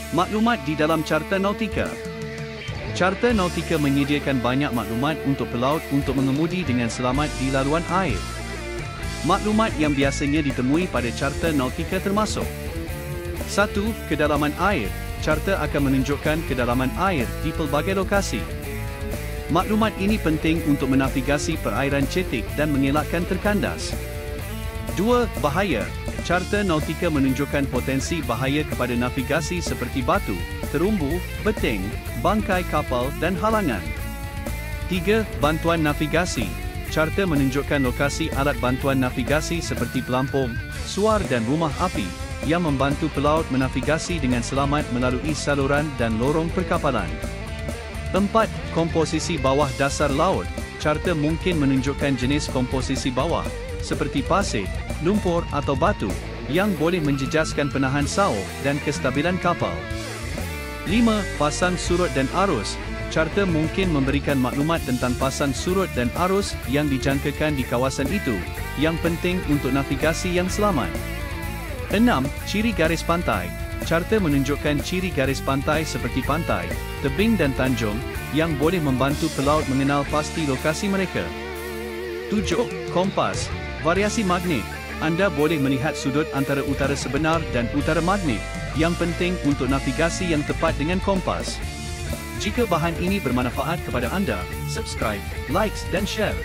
Maklumat di dalam Carta Nautika. Carta Nautika menyediakan banyak maklumat untuk pelaut untuk mengemudi dengan selamat di laluan air. Maklumat yang biasanya ditemui pada Carta Nautika termasuk: 1. Kedalaman air. Carta akan menunjukkan kedalaman air di pelbagai lokasi. Maklumat ini penting untuk menavigasi perairan cetek dan mengelakkan terkandas. 2. Bahaya. Carta Nautika menunjukkan potensi bahaya kepada navigasi seperti batu, terumbu, beting, bangkai kapal dan halangan. 3. Bantuan navigasi. Carta menunjukkan lokasi alat bantuan navigasi seperti pelampung, suar dan rumah api yang membantu pelaut menavigasi dengan selamat melalui saluran dan lorong perkapalan. 4. Komposisi bawah dasar laut. Carta mungkin menunjukkan jenis komposisi bawah, seperti pasir, lumpur atau batu, yang boleh menjejaskan penahan saur dan kestabilan kapal. 5. Pasang surut dan arus. Carta mungkin memberikan maklumat tentang pasang surut dan arus yang dijangkakan di kawasan itu, yang penting untuk navigasi yang selamat. 6. Ciri garis pantai. Carta menunjukkan ciri garis pantai seperti pantai, tebing dan tanjung, yang boleh membantu pelaut mengenal pasti lokasi mereka. 7. Kompas. Variasi magnet. Anda boleh melihat sudut antara utara sebenar dan utara magnet, yang penting untuk navigasi yang tepat dengan kompas. Jika bahan ini bermanfaat kepada anda, subscribe, like dan share.